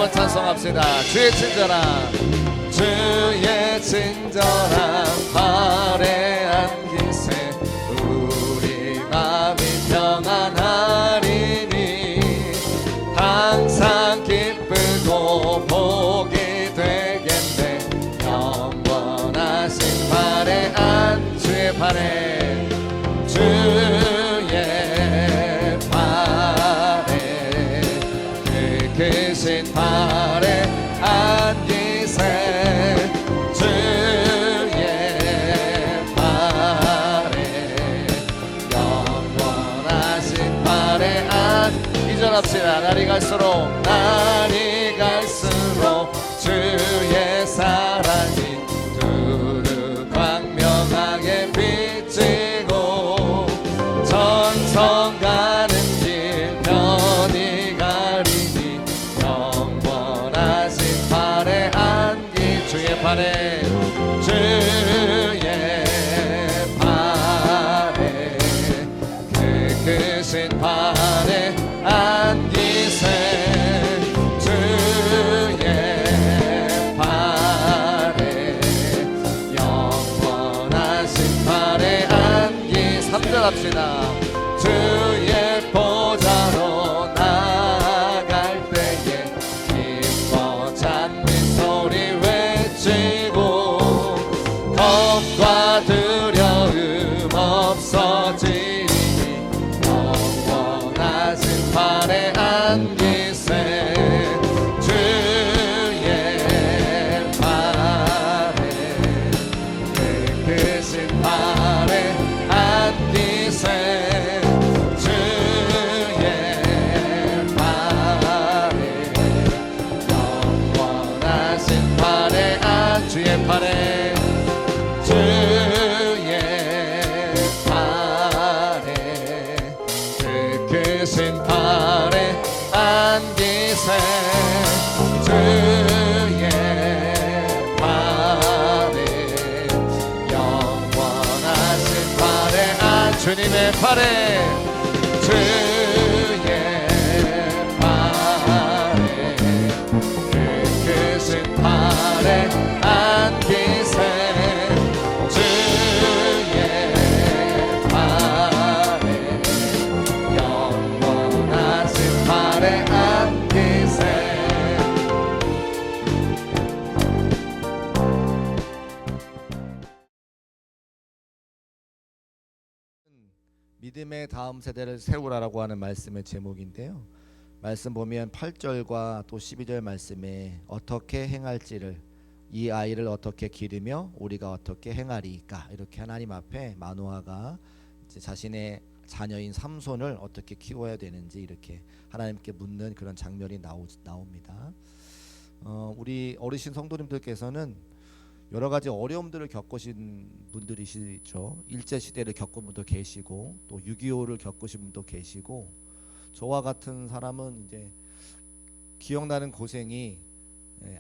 한번 찬송합시다. 주의 친절한 주의 친절한 발에 안기세 우리 마음이 평안하리니 항상 기쁘고 복이 되겠네 영원하신 발에 안 주의 발에 주의 발에 그 크신 발에 안기세 주의 발에 영원하신 발에 안 기절합시다. 날이 갈수록 주의 사랑이 두루 광명하게 비치고 전성 가는 길 편히 가리니 영원하신 발에 안기 주의 발에 그 크신 발에 안기세 주의 발에 영원하신 발에 안기 3절 합시다. 주의 보좌로 나갈 때에 기뻐 찬미 소리 외치고 겁과 두려움 없어지니 영원하신 발에 안기세 주의 발에 그 크신 발에 안기세 주의 발에 영원하신 발에 안 주의 발에 주의 발에 그 크신 발에 안기세 주의 발에 영원하신 발에 안 주님의 발에 주의 발에 그 크신 발에 안기세 주의 발에 영원하신 발에 안기세 믿음의 다음 세대를 세우라라고 하는 말씀의 제목인데요. 말씀 보면 8절과 또 12절 말씀에 어떻게 행할지를 이 아이를 어떻게 기르며 우리가 어떻게 행하리까 이렇게 하나님 앞에 마노아가 이제 자신의 자녀인 삼손을 어떻게 키워야 되는지 이렇게 하나님께 묻는 그런 장면이 나옵니다. 우리 어르신 성도님들께서는 여러 가지 어려움들을 겪으신 분들이시죠. 일제 시대를 겪은 분도 계시고 또 6.25를 겪으신 분도 계시고 저와 같은 사람은 이제 기억나는 고생이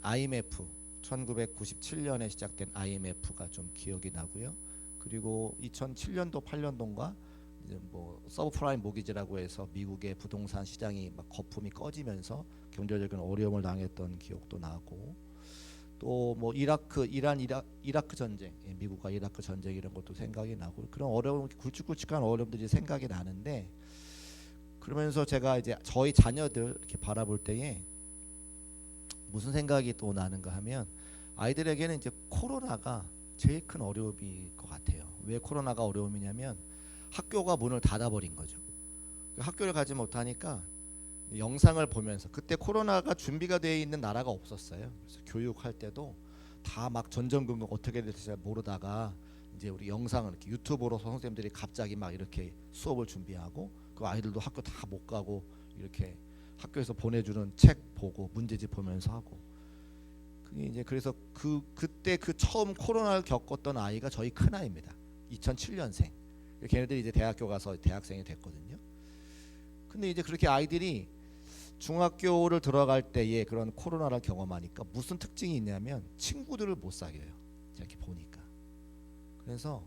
IMF 1997년에 시작된 IMF가 좀 기억이 나고요. 그리고 2007년도 8년도인가 이제 뭐 서브프라임 모기지라고 해서 미국의 부동산 시장이 막 거품이 꺼지면서 경제적인 어려움을 당했던 기억도 나고 또 뭐 이라크 전쟁, 미국과 이라크 전쟁 이런 것도 생각이 나고 그런 어려움 굵직굵직한 어려움들이 생각이 나는데 그러면서 제가 이제 저희 자녀들 이렇게 바라볼 때에 무슨 생각이 또 나는가 하면 아이들에게는 이제 코로나가 제일 큰 어려움일 것 같아요. 왜 코로나가 어려움이냐면 학교가 문을 닫아버린 거죠. 학교를 가지 못하니까 영상을 보면서 그때 코로나가 준비가 되어 있는 나라가 없었어요. 그래서 교육할 때도 다 막 전전긍긍 어떻게 될지 잘 모르다가 이제 우리 영상을 이렇게 유튜브로 선생님들이 갑자기 막 이렇게 수업을 준비하고 그 아이들도 학교 다 못 가고 이렇게 학교에서 보내주는 책 보고 문제집 보면서 하고 그게 이제 그래서 그때 그 처음 코로나를 겪었던 아이가 저희 큰 아이입니다. 2007년생. 걔네들이 이제 대학교 가서 대학생이 됐거든요. 근데 이제 그렇게 아이들이 중학교를 들어갈 때에 그런 코로나를 경험하니까 무슨 특징이 있냐면 친구들을 못 사귀어요. 이렇게 보니까. 그래서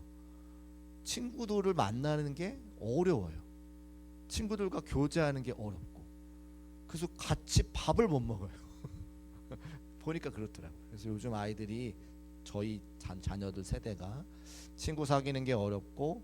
친구들을 만나는 게 어려워요. 친구들과 교제하는 게 어렵고 그래서 같이 밥을 못 먹어요. 보니까 그렇더라고요. 그래서 요즘 아이들이 저희 자녀들 세대가 친구 사귀는 게 어렵고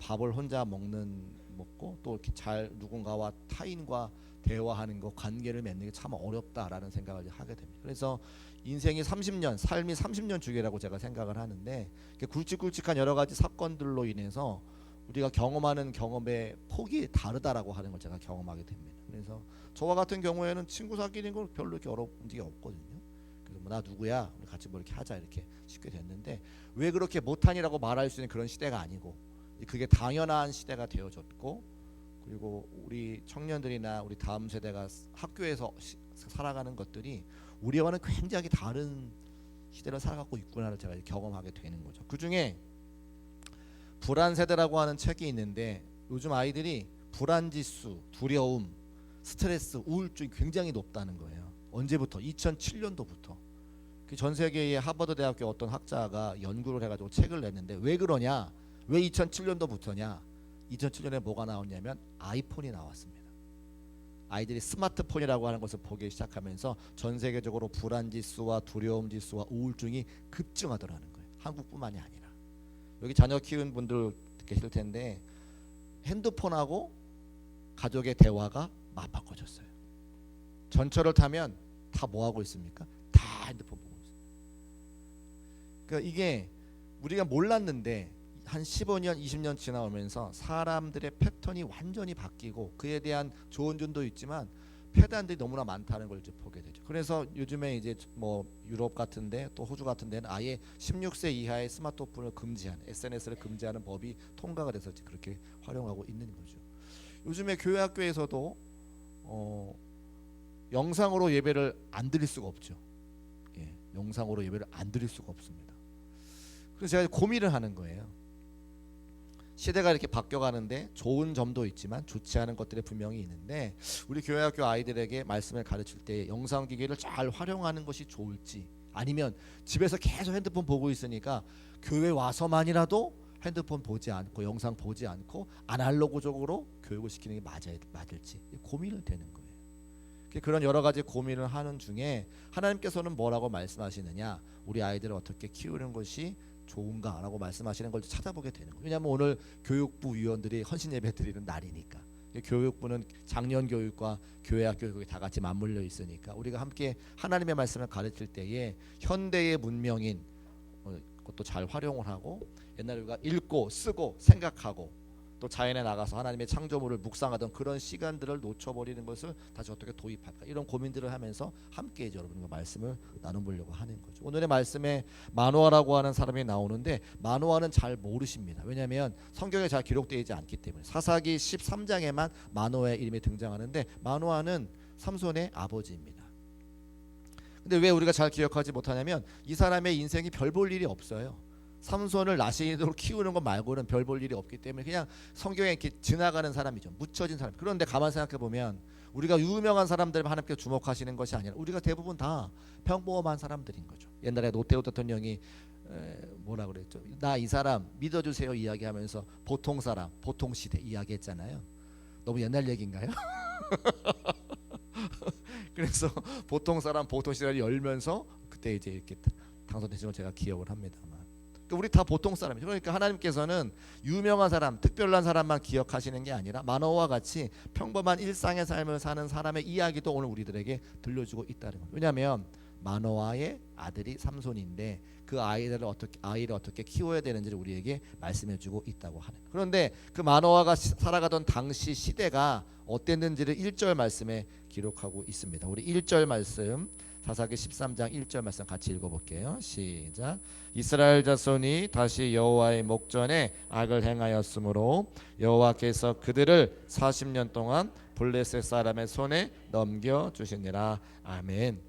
밥을 혼자 먹고 또 이렇게 잘 누군가와 타인과 대화하는 거 관계를 맺는 게 참 어렵다라는 생각을 하게 됩니다. 그래서 인생이 30년 삶이 30년 주기라고 제가 생각을 하는데 굵직굵직한 여러 가지 사건들로 인해서 우리가 경험하는 경험의 폭이 다르다라고 하는 걸 제가 경험하게 됩니다. 그래서 저와 같은 경우에는 친구 사귀는 건 별로 이렇게 어려운 게 없거든요. 그래서 뭐 나 누구야 우리 같이 뭐 이렇게 하자 이렇게 쉽게 됐는데 왜 그렇게 못하니라고 말할 수 있는 그런 시대가 아니고 그게 당연한 시대가 되어졌고 그리고 우리 청년들이나 우리 다음 세대가 학교에서 살아가는 것들이 우리와는 굉장히 다른 시대를 살아가고 있구나를 제가 경험하게 되는 거죠. 그중에 불안 세대라고 하는 책이 있는데 요즘 아이들이 불안지수, 두려움, 스트레스, 우울증이 굉장히 높다는 거예요. 언제부터? 2007년도부터. 전 세계의 하버드 대학교 어떤 학자가 연구를 해가지고 책을 냈는데 왜 그러냐? 왜 2007년도부터냐? 2007년에 뭐가 나왔냐면 아이폰이 나왔습니다. 아이들이 스마트폰이라고 하는 것을 보기 시작하면서 전 세계적으로 불안지수와 두려움지수와 우울증이 급증하더라는 거예요. 한국뿐만이 아니라. 여기 자녀 키운 분들 계실 텐데 핸드폰하고 가족의 대화가 맞바꿔졌어요. 전철을 타면 다 뭐하고 있습니까? 다 핸드폰 보고 있어요. 그러니까 이게 우리가 몰랐는데 한 15년, 20년 지나오면서 사람들의 패턴이 완전히 바뀌고 그에 대한 좋은 점도 있지만 폐단들이 너무나 많다는 걸 이제 보게 되죠. 그래서 요즘에 이제 뭐 유럽 같은데 또 호주 같은 데는 아예 16세 이하의 스마트폰을 금지하는 SNS를 금지하는 법이 통과가 돼서 그렇게 활용하고 있는 거죠. 요즘에 교회 학교에서도 영상으로 예배를 안 드릴 수가 없죠. 예, 영상으로 예배를 안 드릴 수가 없습니다. 그래서 제가 고민을 하는 거예요. 시대가 이렇게 바뀌어가는데 좋은 점도 있지만 좋지 않은 것들이 분명히 있는데 우리 교회학교 아이들에게 말씀을 가르칠 때 영상기기를 잘 활용하는 것이 좋을지 아니면 집에서 계속 핸드폰 보고 있으니까 교회 와서만이라도 핸드폰 보지 않고 영상 보지 않고 아날로그적으로 교육을 시키는 게 맞을지 고민을 되는 거예요. 그런 여러 가지 고민을 하는 중에 하나님께서는 뭐라고 말씀하시느냐 우리 아이들을 어떻게 키우는 것이 좋은가라고 말씀하시는 걸 찾아보게 되는 거예요. 왜냐하면 오늘 교육부 위원들이 헌신 예배 드리는 날이니까 교육부는 작년 교육과 교회학 교육이 다 같이 맞물려 있으니까 우리가 함께 하나님의 말씀을 가르칠 때에 현대의 문명인 것도 잘 활용을 하고 옛날에 우리가 읽고 쓰고 생각하고 또 자연에 나가서 하나님의 창조물을 묵상하던 그런 시간들을 놓쳐버리는 것을 다시 어떻게 도입할까 이런 고민들을 하면서 함께 이제 여러분과 말씀을 나눠보려고 하는 거죠. 오늘의 말씀에 마노아라고 하는 사람이 나오는데 마노아는 잘 모르십니다. 왜냐하면 성경에 잘 기록되어 있지 않기 때문에 사사기 13장에만 마노아의 이름이 등장하는데 마노아는 삼손의 아버지입니다. 근데 왜 우리가 잘 기억하지 못하냐면 이 사람의 인생이 별 볼 일이 없어요. 삼손을 나시인으로 키우는 것 말고는 별 볼 일이 없기 때문에 그냥 성경에 이렇게 지나가는 사람이죠. 묻혀진 사람. 그런데 가만 생각해 보면 우리가 유명한 사람들 하나님께 주목하시는 것이 아니라 우리가 대부분 다 평범한 사람들인 거죠. 옛날에 노태우 대통령이 뭐라 그랬죠? 나 이 사람 믿어주세요 이야기하면서 보통 사람, 보통 시대 이야기했잖아요. 너무 옛날 얘기인가요? 그래서 보통 사람, 보통 시대를 열면서 그때 이제 이렇게 당선되신 걸 제가 기억을 합니다만. 우리 다 보통 사람이죠. 그러니까 하나님께서는 유명한 사람, 특별한 사람만 기억하시는 게 아니라 마노아와 같이 평범한 일상의 삶을 사는 사람의 이야기도 오늘 우리들에게 들려주고 있다는 거예요. 왜냐하면 마노아의 아들이 삼손인데 그 아이를 어떻게 키워야 되는지를 우리에게 말씀해주고 있다고 하는 거예요. 그런데 그 마노아가 살아가던 당시 시대가 어땠는지를 1절 말씀에 기록하고 있습니다. 우리 1절 말씀 사사기 13장 1절 말씀 같이 읽어볼게요. 시작. 이스라엘 자손이 다시 여호와의 목전에 악을 행하였으므로 여호와께서 그들을 40년 동안 블레셋 사람의 손에 넘겨주시니라. 아멘.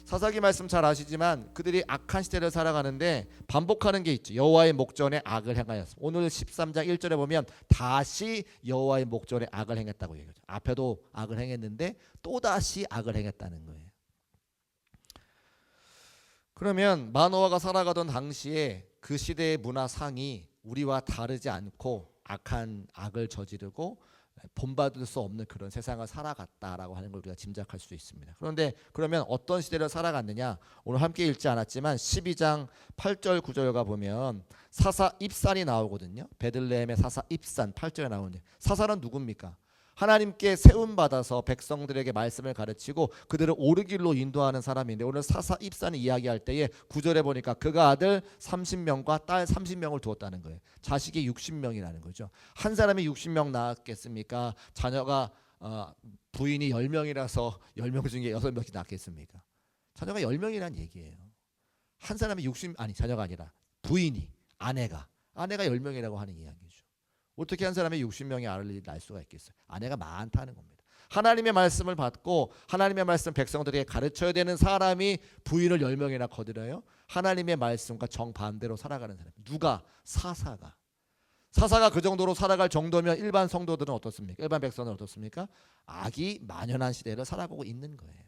사사기 말씀 잘 아시지만 그들이 악한 시대를 살아가는데 반복하는 게 있죠. 여호와의 목전에 악을 행하였습니다. 오늘 13장 1절에 보면 다시 여호와의 목전에 악을 행했다고 얘기하죠. 앞에도 악을 행했는데 또다시 악을 행했다는 거예요. 그러면 마노아가 살아가던 당시에 그 시대의 문화상이 우리와 다르지 않고 악을 저지르고 본받을 수 없는 그런 세상을 살아갔다라고 하는 걸 우리가 짐작할 수 있습니다. 그런데 그러면 어떤 시대를 살아갔느냐? 오늘 함께 읽지 않았지만 12장 8절 9절가 보면 사사 입산이 나오거든요. 베들레헴의 사사 입산 8절에 나오는데 사사는 누굽니까? 하나님께 세움받아서 백성들에게 말씀을 가르치고 그들을 옳은 길로 인도하는 사람인데 오늘 사사 입산을 이야기할 때에 9절에 보니까 그가 아들 30명과 딸 30명을 두었다는 거예요. 자식이 60명이라는 거죠. 한 사람이 60명 낳았겠습니까? 자녀가 부인이 10명이라서 10명 중에 6명이 낳겠습니까? 자녀가 10명이란 얘기예요. 한 사람이 자녀가 아니라 부인이 아내가 10명이라고 하는 이야기죠. 어떻게 한 사람이 60명의 아들을 낳을 수가 있겠어요? 아내가 많다는 겁니다. 하나님의 말씀을 받고 하나님의 말씀 백성들에게 가르쳐야 되는 사람이 부인을 10명이나 거들어요. 하나님의 말씀과 정반대로 살아가는 사람. 누가? 사사가 그 정도로 살아갈 정도면 일반 성도들은 어떻습니까? 일반 백성은 어떻습니까? 악이 만연한 시대를 살아보고 있는 거예요.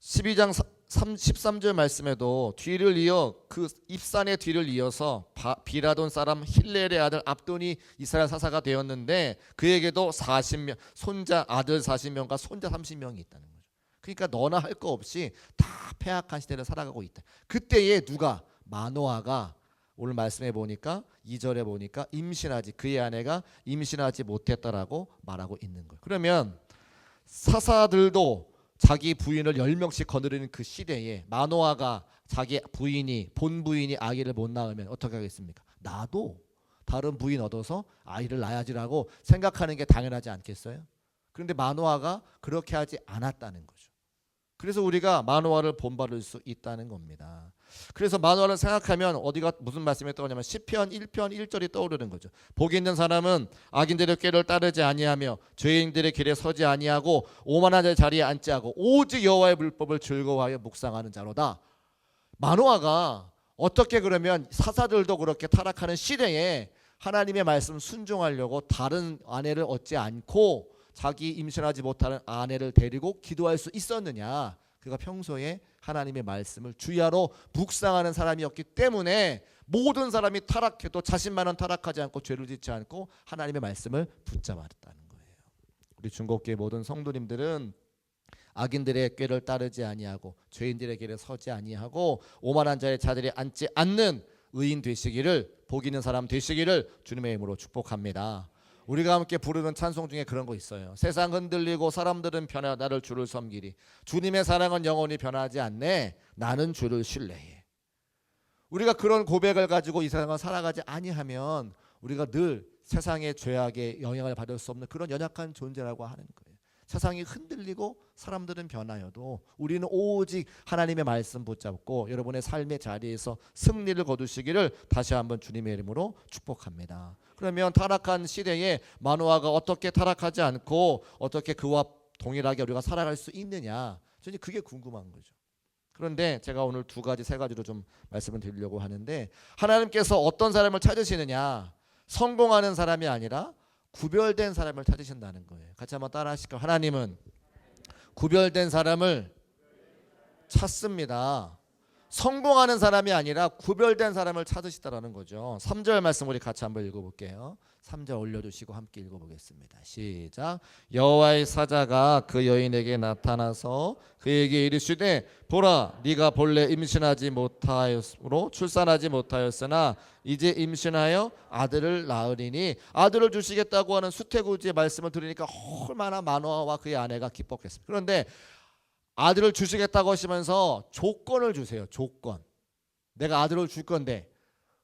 12장 13절 말씀에도 뒤를 이어 그 입산의 뒤를 이어서 비라돈 사람 힐렐의 아들 압돈이 이스라엘 사사가 되었는데 그에게도 40명 손자 아들 40명과 손자 30명이 있다는 거죠. 그러니까 너나 할 거 없이 다 패악한 시대를 살아가고 있다. 그때에 누가? 마노아가 오늘 말씀해 보니까 2절에 보니까 그의 아내가 임신하지 못했다라고 말하고 있는 거예요. 그러면 사사들도 자기 부인을 10명씩 거느리는 그 시대에 마노아가 자기 본 부인이 아기를 못 낳으면 어떻게 하겠습니까? 나도 다른 부인 얻어서 아이를 낳아야지라고 생각하는 게 당연하지 않겠어요? 그런데 마노아가 그렇게 하지 않았다는 거죠. 그래서 우리가 마노아를 본받을 수 있다는 겁니다. 그래서 마노아를 생각하면 어디가 무슨 말씀이 떠오르냐면 시편 1편 1절이 떠오르는 거죠. 복이 있는 사람은 악인들의 꾀를 따르지 아니하며 죄인들의 길에 서지 아니하고 오만한 자의 자리에 앉지 않고 오직 여호와의 불법을 즐거워하여 묵상하는 자로다. 마노아가 어떻게 그러면 사사들도 그렇게 타락하는 시대에 하나님의 말씀 순종하려고 다른 아내를 얻지 않고 자기 임신하지 못하는 아내를 데리고 기도할 수 있었느냐? 그가 평소에 하나님의 말씀을 주야로 묵상하는 사람이었기 때문에 모든 사람이 타락해도 자신만은 타락하지 않고 죄를 짓지 않고 하나님의 말씀을 붙잡았다는 거예요. 우리 중국교회 모든 성도님들은 악인들의 꾀를 따르지 아니하고 죄인들의 길에 서지 아니하고 오만한 자의 자리에 앉지 않는 의인 되시기를, 복 있는 사람 되시기를 주님의 이름으로 축복합니다. 우리가 함께 부르는 찬송 중에 그런 거 있어요. 세상 흔들리고 사람들은 변하 나를 주를 섬기리. 주님의 사랑은 영원히 변하지 않네. 나는 주를 신뢰해. 우리가 그런 고백을 가지고 이 세상을 살아가지 아니하면 우리가 늘 세상의 죄악에 영향을 받을 수 없는 그런 연약한 존재라고 하는 거예요. 세상이 흔들리고 사람들은 변하여도 우리는 오직 하나님의 말씀 붙잡고 여러분의 삶의 자리에서 승리를 거두시기를 다시 한번 주님의 이름으로 축복합니다. 그러면 타락한 시대에 마노아가 어떻게 타락하지 않고 어떻게 그와 동일하게 우리가 살아갈 수 있느냐, 저는 그게 궁금한 거죠. 그런데 제가 오늘 세 가지로 좀 말씀을 드리려고 하는데, 하나님께서 어떤 사람을 찾으시느냐, 성공하는 사람이 아니라 구별된 사람을 찾으신다는 거예요. 같이 한번 따라 하실까요? 하나님은 구별된 사람을 찾습니다. 성공하는 사람이 아니라 구별된 사람을 찾으시다라는 거죠. 3절 말씀 우리 같이 한번 읽어볼게요. 3절 올려주시고 함께 읽어보겠습니다. 시작. 여호와의 사자가 그 여인에게 나타나서 그에게 이르시되 보라, 네가 본래 임신하지 못하였으므로 출산하지 못하였으나 이제 임신하여 아들을 낳으리니 아들을 주시겠다고 하는 수태구지의 말씀을 들으니까 얼마나 마노아와 그의 아내가 기뻤겠습니까. 그런데 아들을 주시겠다고 하시면서 조건을 주세요. 조건. 내가 아들을 줄 건데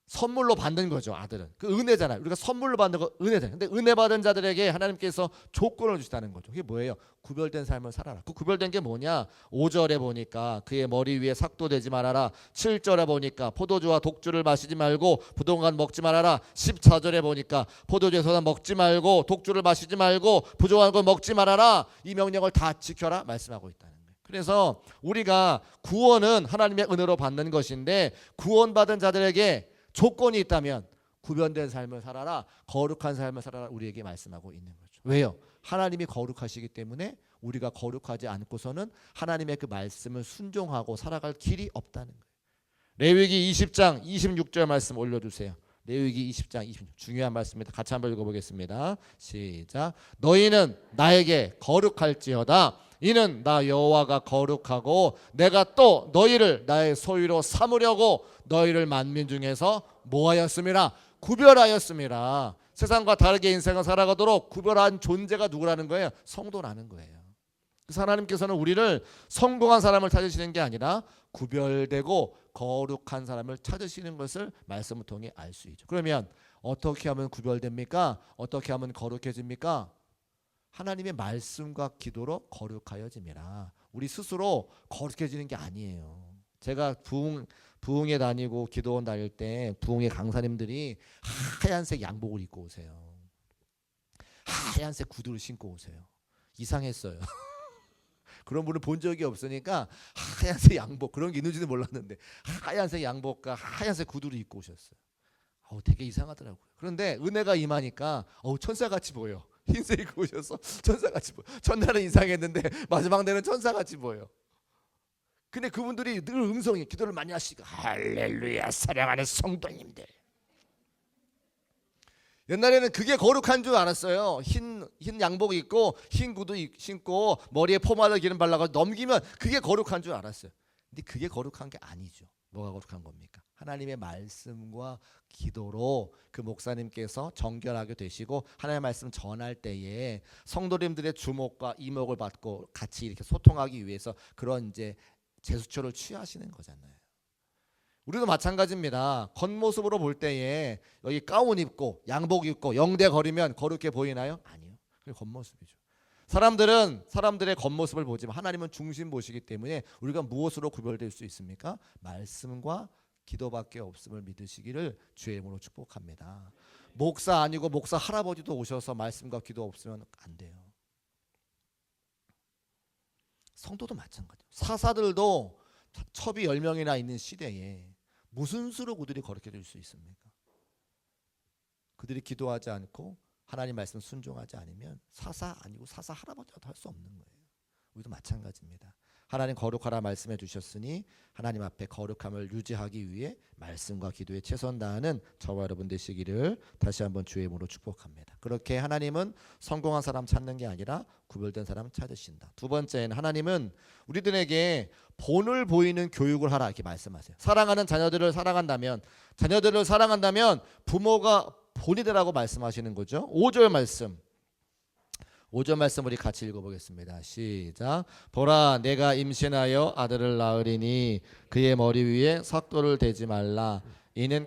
선물로 받는 거죠. 아들은 그 은혜잖아요. 우리가 선물로 받는 거 은혜잖아요. 근데 은혜 받은 자들에게 하나님께서 조건을 주시다는 거죠. 그게 뭐예요? 구별된 삶을 살아라. 그 구별된 게 뭐냐? 5절에 보니까 그의 머리 위에 삭도 대지 말아라. 7절에 보니까 포도주와 독주를 마시지 말고 부동간 먹지 말아라. 14절에 보니까 포도주에서는 먹지 말고 독주를 마시지 말고 부정한 걸 먹지 말아라. 이 명령을 다 지켜라 말씀하고 있다는 거예요. 그래서 우리가 구원은 하나님의 은혜로 받는 것인데, 구원받은 자들에게 조건이 있다면 구별된 삶을 살아라, 거룩한 삶을 살아라 우리에게 말씀하고 있는 거죠. 왜요? 하나님이 거룩하시기 때문에 우리가 거룩하지 않고서는 하나님의 그 말씀을 순종하고 살아갈 길이 없다는 거예요. 레위기 20장 26절 말씀 올려주세요. 레위기 20장 20절 중요한 말씀입니다. 같이 한번 읽어보겠습니다. 시작. 너희는 나에게 거룩할지어다. 이는 나 여호와가 거룩하고 내가 또 너희를 나의 소유로 삼으려고 너희를 만민 중에서 뭐하였음이라 구별하였음이라. 세상과 다르게 인생을 살아가도록 구별한 존재가 누구라는 거예요? 성도라는 거예요. 그래서 하나님께서는 우리를 성공한 사람을 찾으시는 게 아니라 구별되고 거룩한 사람을 찾으시는 것을 말씀을 통해 알 수 있죠. 그러면 어떻게 하면 구별됩니까? 어떻게 하면 거룩해집니까? 하나님의 말씀과 기도로 거룩하여짐이라. 우리 스스로 거룩해지는 게 아니에요. 제가 부흥에 다니고 기도원 다닐 때 부흥의 강사님들이 하얀색 양복을 입고 오세요. 하얀색 구두를 신고 오세요. 이상했어요. 그런 분을 본 적이 없으니까 하얀색 양복 그런 게 있는지는 몰랐는데 하얀색 양복과 하얀색 구두를 입고 오셨어요. 되게 이상하더라고요. 그런데 은혜가 임하니까 천사같이 보여. 흰색 입고 오셔서 천사같이 보여. 첫날은 이상했는데 마지막 날은 천사같이 보여. 근데 그분들이 늘 음성이 기도를 많이 하시고 할렐루야 사랑하는 성도님들. 옛날에는 그게 거룩한 줄 알았어요. 흰 양복 입고 흰 구두 신고 머리에 포마를 기름 발라서 넘기면 그게 거룩한 줄 알았어요. 근데 그게 거룩한 게 아니죠. 뭐가 거룩한 겁니까? 하나님의 말씀과 기도로 그 목사님께서 정결하게 되시고 하나님의 말씀 전할 때에 성도님들의 주목과 이목을 받고 같이 이렇게 소통하기 위해서 그런 이제 제스처를 취하시는 거잖아요. 우리도 마찬가지입니다. 겉모습으로 볼 때에 여기 가운 입고 양복 입고 영대 거리면 거룩해 보이나요? 아니요. 그게 겉모습이죠. 사람들은 사람들의 겉모습을 보지만 하나님은 중심 보시기 때문에 우리가 무엇으로 구별될 수 있습니까? 말씀과 기도밖에 없음을 믿으시기를 주의 이름으로 축복합니다. 목사 아니고 목사 할아버지도 오셔서 말씀과 기도 없으면 안 돼요. 성도도 마찬가지예요. 사사들도 첩이 10명이나 있는 시대에 무슨 수로 그들이 거룩해질 수 있습니까? 그들이 기도하지 않고 하나님 말씀 순종하지 않으면 사사 아니고 사사 할아버지도 할 수 없는 거예요. 우리도 마찬가지입니다. 하나님 거룩하라 말씀해 주셨으니 하나님 앞에 거룩함을 유지하기 위해 말씀과 기도에 최선 다하는 저와 여러분 되시기를 다시 한번 주의 이름으로 축복합니다. 그렇게 하나님은 성공한 사람 찾는 게 아니라 구별된 사람 찾으신다. 두 번째는 하나님은 우리들에게 본을 보이는 교육을 하라 이렇게 말씀하세요. 사랑하는 자녀들을 사랑한다면 부모가 본이 되라고 말씀하시는 거죠. 5절 말씀. 5절 말씀 우리 같이 읽어보겠습니다. 시작. 보라 내가 임신하여 아들을 낳으리니 그의 머리 위에 삭도를 대지 말라. 이는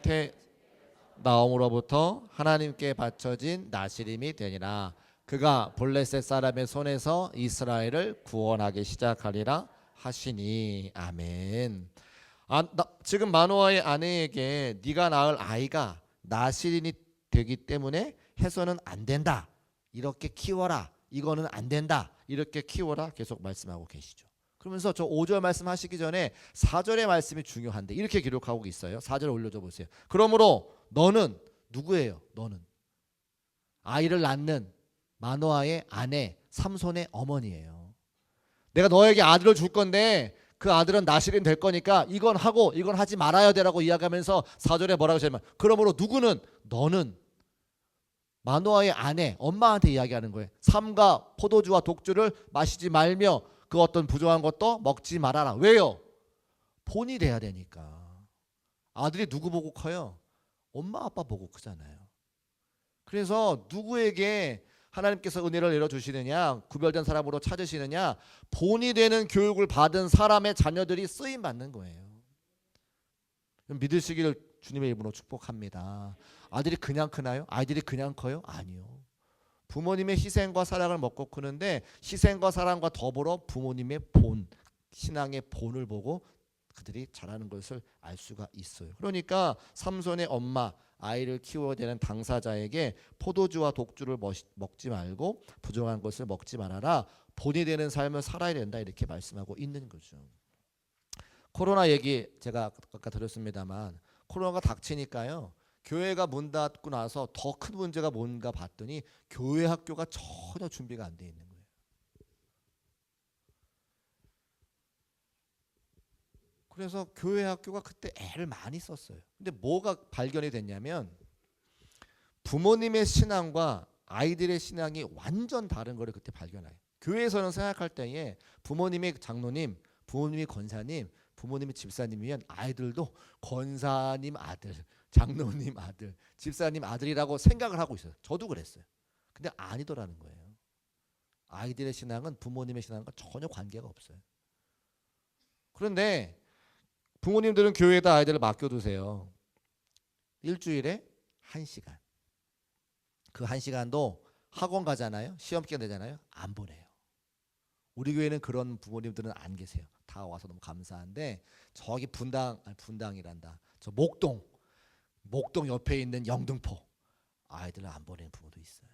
나옴으로부터 하나님께 바쳐진 나시림이 되니라. 그가 블레셋 사람의 손에서 이스라엘을 구원하기 시작하리라 하시니. 아멘. 지금 마노아의 아내에게 네가 낳을 아이가 나시린이 되기 때문에 해서는 안 된다. 이렇게 키워라. 이거는 안 된다. 이렇게 키워라. 계속 말씀하고 계시죠. 그러면서 저 5절 말씀하시기 전에 4절의 말씀이 중요한데 이렇게 기록하고 있어요. 4절 올려줘 보세요. 그러므로 너는 누구예요? 너는 아이를 낳는 마노아의 아내 삼손의 어머니예요. 내가 너에게 아들을 줄 건데 그 아들은 나시린 될 거니까 이건 하고 이건 하지 말아야 되라고 이야기하면서 4절에 뭐라고 하냐면 그러므로 누구는 너는 마노아의 아내 엄마한테 이야기하는 거예요. 삼가 포도주와 독주를 마시지 말며 그 어떤 부정한 것도 먹지 말아라. 왜요? 본이 돼야 되니까. 아들이 누구 보고 커요? 엄마 아빠 보고 크잖아요. 그래서 누구에게 하나님께서 은혜를 내려주시느냐 구별된 사람으로 찾으시느냐 본이 되는 교육을 받은 사람의 자녀들이 쓰임 받는 거예요. 믿으시기를 주님의 이름으로 축복합니다. 아들이 그냥 크나요? 아이들이 그냥 커요? 아니요. 부모님의 희생과 사랑을 먹고 크는데 희생과 사랑과 더불어 부모님의 본, 신앙의 본을 보고 그들이 자라는 것을 알 수가 있어요. 그러니까 삼손의 엄마, 아이를 키워야 되는 당사자에게 포도주와 독주를 먹지 말고 부정한 것을 먹지 말아라. 본이 되는 삶을 살아야 된다 이렇게 말씀하고 있는 거죠. 코로나 얘기 제가 아까 들었습니다만 코로나가 닥치니까요. 교회가 문 닫고 나서 더 큰 문제가 뭔가 봤더니 교회 학교가 전혀 준비가 안 돼 있는 거예요. 그래서 교회 학교가 그때 애를 많이 썼어요. 근데 뭐가 발견이 됐냐면 부모님의 신앙과 아이들의 신앙이 완전 다른 거를 그때 발견해요. 교회에서는 생각할 때에 부모님이 장로님, 부모님이 권사님, 부모님이 집사님이면 아이들도 권사님 아들, 장로님 아들, 집사님 아들이라고 생각을 하고 있어요. 저도 그랬어요. 근데 아니더라는 거예요. 아이들의 신앙은 부모님의 신앙과 전혀 관계가 없어요. 그런데 부모님들은 교회에다 아이들을 맡겨두세요. 일주일에 1시간. 그 1시간도 학원 가잖아요. 시험 기간 되잖아요. 안 보내요. 우리 교회는 그런 부모님들은 안 계세요. 다 와서 너무 감사한데 저기 분당이란다. 저 목동 옆에 있는 영등포 아이들을 안 보내는 부모도 있어요.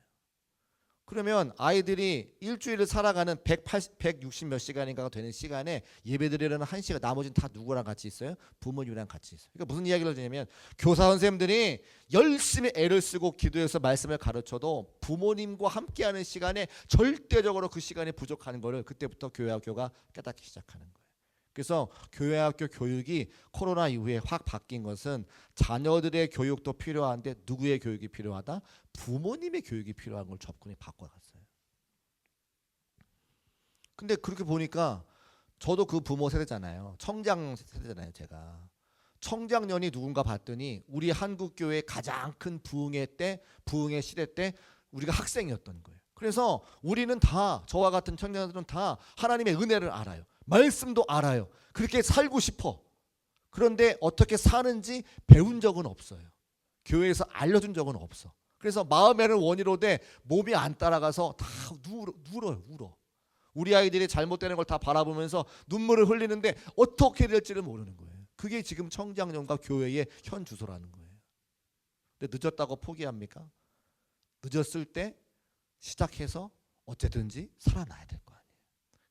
그러면 아이들이 일주일을 살아가는 160 몇 시간인가가 되는 시간에 예배드리려는 1시간 나머지는 다 누구랑 같이 있어요? 부모님이랑 같이 있어요. 그러니까 무슨 이야기를 하냐면 교사 선생님들이 열심히 애를 쓰고 기도해서 말씀을 가르쳐도 부모님과 함께하는 시간에 절대적으로 그 시간이 부족한 거를 그때부터 교회학교가 깨닫기 시작하는 거예요. 그래서 교회학교 교육이 코로나 이후에 확 바뀐 것은 자녀들의 교육도 필요한데 누구의 교육이 필요하다? 부모님의 교육이 필요한 걸 접근이 바꿔갔어요. 근데 그렇게 보니까 저도 그 부모 세대잖아요. 청장 세대잖아요. 제가. 청장년이 누군가 봤더니 우리 한국교회 가장 큰 부흥의 시대 때 우리가 학생이었던 거예요. 그래서 우리는 다 저와 같은 청년들은 다 하나님의 은혜를 알아요. 말씀도 알아요. 그렇게 살고 싶어. 그런데 어떻게 사는지 배운 적은 없어요. 교회에서 알려준 적은 없어. 그래서 마음에는 원이로되 몸이 안 따라가서 다 울어. 우리 아이들이 잘못되는 걸 다 바라보면서 눈물을 흘리는데 어떻게 될지를 모르는 거예요. 그게 지금 청장년과 교회의 현 주소라는 거예요. 근데 늦었다고 포기합니까? 늦었을 때 시작해서 어쨌든지 살아나야 될 거 아니에요.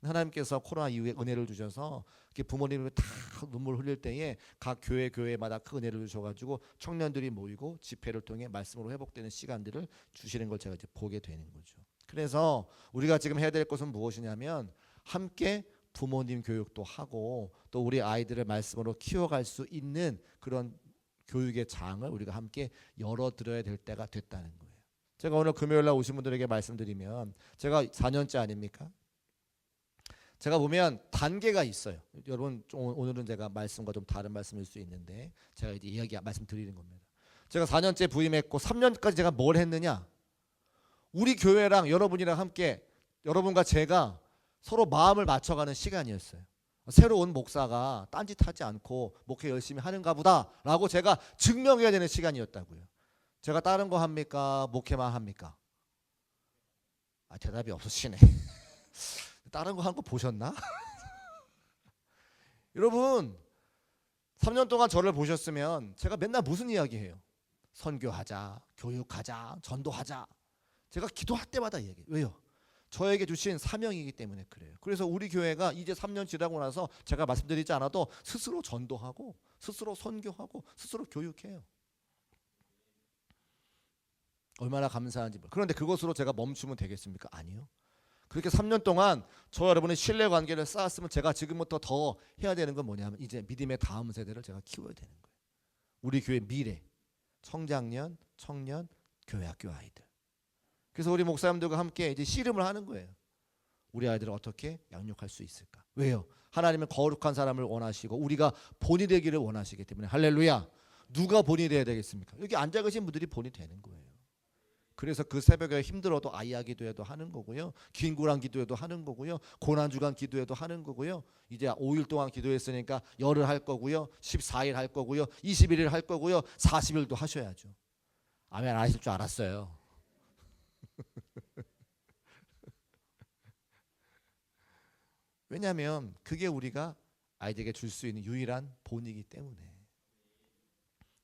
하나님께서 코로나 이후에 은혜를 주셔서 부모님이 다 눈물 흘릴 때에 각 교회마다 그 은혜를 주셔가지고 청년들이 모이고 집회를 통해 말씀으로 회복되는 시간들을 주시는 걸 제가 이제 보게 되는 거죠. 그래서 우리가 지금 해야 될 것은 무엇이냐면 함께 부모님 교육도 하고 또 우리 아이들을 말씀으로 키워갈 수 있는 그런 교육의 장을 우리가 함께 열어드려야 될 때가 됐다는 거예요. 제가 오늘 금요일날 오신 분들에게 말씀드리면 제가 4년째 아닙니까? 제가 보면 단계가 있어요. 여러분 오늘은 제가 말씀과 좀 다른 말씀일 수 있는데 제가 이제 말씀드리는 겁니다. 제가 4년째 부임했고 3년까지 제가 뭘 했느냐? 우리 교회랑 여러분이랑 함께 여러분과 제가 서로 마음을 맞춰가는 시간이었어요. 새로운 목사가 딴짓하지 않고 목회 열심히 하는가 보다라고 제가 증명해야 되는 시간이었다고요. 제가 다른 거 합니까? 목회만 합니까? 대답이 없으시네. 다른 거 한 거 보셨나? 여러분 3년 동안 저를 보셨으면 제가 맨날 무슨 이야기해요? 선교하자, 교육하자, 전도하자. 제가 기도할 때마다 얘기해요. 왜요? 저에게 주신 사명이기 때문에 그래요. 그래서 우리 교회가 이제 3년 지나고 나서 제가 말씀드리지 않아도 스스로 전도하고 스스로 선교하고 스스로 교육해요. 얼마나 감사한지. 그런데 그것으로 제가 멈추면 되겠습니까? 아니요. 그렇게 3년 동안 저와 여러분의 신뢰관계를 쌓았으면 제가 지금부터 더 해야 되는 건 뭐냐면 이제 믿음의 다음 세대를 제가 키워야 되는 거예요. 우리 교회 미래, 청장년, 청년, 교회학교 아이들. 그래서 우리 목사님들과 함께 이제 씨름을 하는 거예요. 우리 아이들을 어떻게 양육할 수 있을까? 왜요? 하나님은 거룩한 사람을 원하시고 우리가 본이 되기를 원하시기 때문에 할렐루야. 누가 본이 돼야 되겠습니까? 여기 앉아 계신 분들이 본이 되는 거예요. 그래서 그 새벽에 힘들어도 아이야 기도회도 하는 거고요. 긴 구랑 기도회도 하는 거고요. 고난주간 기도회도 하는 거고요. 이제 5일 동안 기도했으니까 열흘 할 거고요. 14일 할 거고요. 21일 할 거고요. 40일도 하셔야죠. 아멘 안 하실 줄 알았어요. 왜냐하면 그게 우리가 아이들에게 줄 수 있는 유일한 본이기 때문에.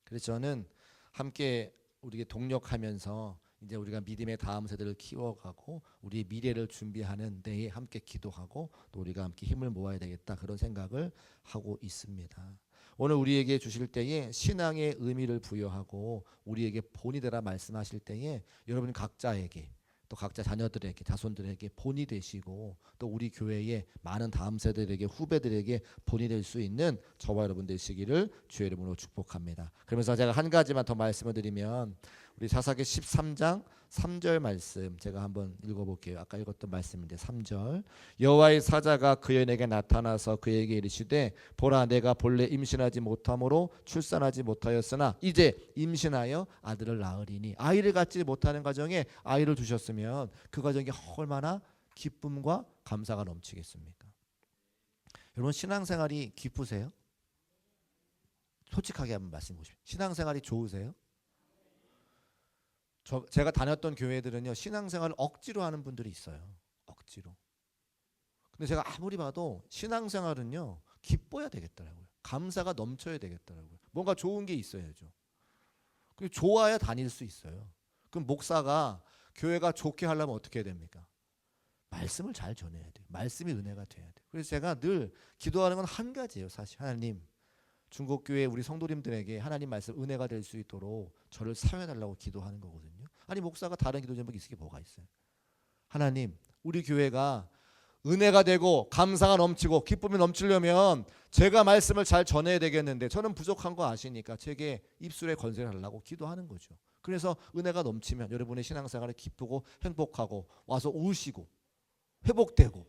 그래서 저는 함께 우리에게 동력하면서 이제 우리가 믿음의 다음 세대를 키워가고 우리의 미래를 준비하는 데에 함께 기도하고 또 우리가 함께 힘을 모아야 되겠다 그런 생각을 하고 있습니다. 오늘 우리에게 주실 때에 신앙의 의미를 부여하고 우리에게 본이 되라 말씀하실 때에 여러분 각자에게 또 각자 자녀들에게 자손들에게 본이 되시고 또 우리 교회의 많은 다음 세대들에게 후배들에게 본이 될 수 있는 저와 여러분 되시기를 주의 이름으로 축복합니다. 그러면서 제가 한 가지만 더 말씀을 드리면 우리 사사기 13장 3절 말씀 제가 한번 읽어볼게요. 아까 읽었던 말씀인데 3절. 여호와의 사자가 그에게 나타나서 그에게 이르시되 보라 내가 본래 임신하지 못함으로 출산하지 못하였으나 이제 임신하여 아들을 낳으리니. 아이를 갖지 못하는 가정에 아이를 두셨으면 그 가정이 얼마나 기쁨과 감사가 넘치겠습니까? 여러분 신앙생활이 기쁘세요? 솔직하게 한번 말씀해 보십시오. 신앙생활이 좋으세요? 제가 다녔던 교회들은요 신앙생활을 억지로 하는 분들이 있어요. 억지로. 근데 제가 아무리 봐도 신앙생활은요 기뻐야 되겠더라고요. 감사가 넘쳐야 되겠더라고요. 뭔가 좋은 게 있어야죠. 그리고 좋아야 다닐 수 있어요. 그럼 목사가 교회가 좋게 하려면 어떻게 해야 됩니까? 말씀을 잘 전해야 돼요. 말씀이 은혜가 돼야 돼요. 그래서 제가 늘 기도하는 건 한 가지예요. 사실 하나님 중국교회 우리 성도님들에게 하나님 말씀 은혜가 될 수 있도록 저를 사용해달라고 기도하는 거거든요. 아니 목사가 다른 기도 제목이 있을 게 뭐가 있어요? 하나님 우리 교회가 은혜가 되고 감사가 넘치고 기쁨이 넘치려면 제가 말씀을 잘 전해야 되겠는데 저는 부족한 거 아시니까 제게 입술에 건설을 하려고 기도하는 거죠. 그래서 은혜가 넘치면 여러분의 신앙생활이 기쁘고 행복하고 와서 우시고 회복되고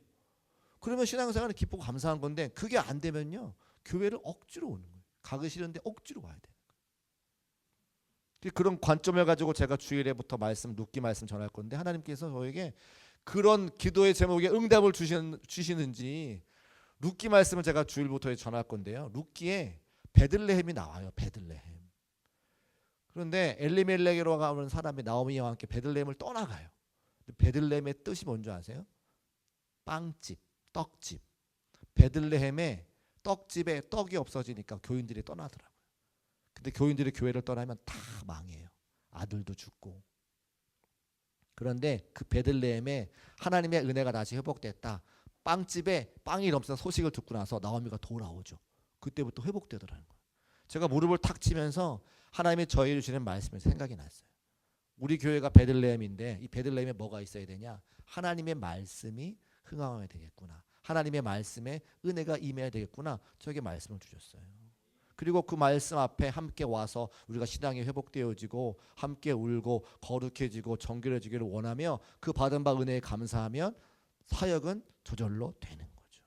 그러면 신앙생활은 기쁘고 감사한 건데 그게 안 되면요 교회를 억지로 오는 거예요. 가기 싫은데 억지로 와야 돼요. 그런 관점을 가지고 제가 주일에부터 룻기 말씀 전할 건데 하나님께서 저에게 그런 기도의 제목에 응답을 주시는지 룻기 말씀을 제가 주일부터 전할 건데요. 룻기에 베들레헴이 나와요. 베들레헴. 그런데 엘리멜렉이라고 하는 사람이 나오미와 함께 베들레헴을 떠나가요. 베들레헴의 뜻이 뭔지 아세요? 빵집, 떡집. 베들레헴에 떡집에 떡이 없어지니까 교인들이 떠나더라고요. 근데 교인들이 교회를 떠나면 다 망해요. 아들도 죽고. 그런데 그 베들레헴에 하나님의 은혜가 다시 회복됐다. 빵집에 빵이 넘쳐서 소식을 듣고 나서 나오미가 돌아오죠. 그때부터 회복되더라는 거예요. 제가 무릎을 탁 치면서 하나님이 저희를 주시는 말씀이 생각이 났어요. 우리 교회가 베들레헴인데 이 베들레헴에 뭐가 있어야 되냐? 하나님의 말씀이 흥황해야 되겠구나. 하나님의 말씀에 은혜가 임해야 되겠구나. 저에게 말씀을 주셨어요. 그리고 그 말씀 앞에 함께 와서 우리가 신앙이 회복되어지고 함께 울고 거룩해지고 정결해지기를 원하며 그 받은 바 은혜에 감사하면 사역은 저절로 되는 거죠.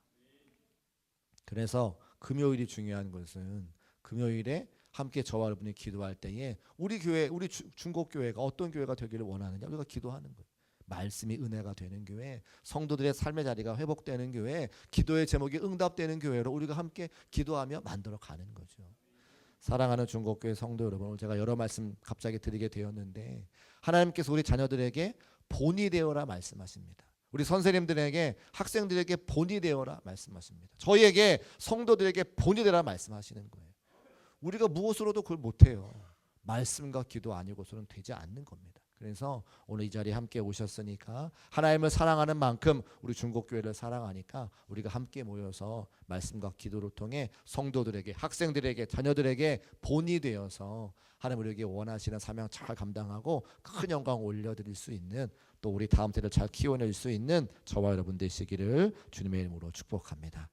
그래서 금요일이 중요한 것은 금요일에 함께 저와 여러분이 기도할 때에 우리 교회, 우리 중국교회가 어떤 교회가 되기를 원하느냐 우리가 기도하는 거예요. 말씀이 은혜가 되는 교회, 성도들의 삶의 자리가 회복되는 교회, 기도의 제목이 응답되는 교회로 우리가 함께 기도하며 만들어 가는 거죠. 사랑하는 중국교회 성도 여러분, 오늘 제가 여러 말씀 갑자기 드리게 되었는데 하나님께서 우리 자녀들에게 본이 되어라 말씀하십니다. 우리 선생님들에게 학생들에게 본이 되어라 말씀하십니다. 저희에게 성도들에게 본이 되라 말씀하시는 거예요. 우리가 무엇으로도 그걸 못해요. 말씀과 기도 아니고서는 되지 않는 겁니다. 그래서 오늘 이 자리에 함께 오셨으니까 하나님을 사랑하는 만큼 우리 중국교회를 사랑하니까 우리가 함께 모여서 말씀과 기도를 통해 성도들에게 학생들에게 자녀들에게 본이 되어서 하나님 우리에게 원하시는 사명 잘 감당하고 큰 영광 올려드릴 수 있는 또 우리 다음 세대를 잘 키워낼 수 있는 저와 여러분 되시기를 주님의 이름으로 축복합니다.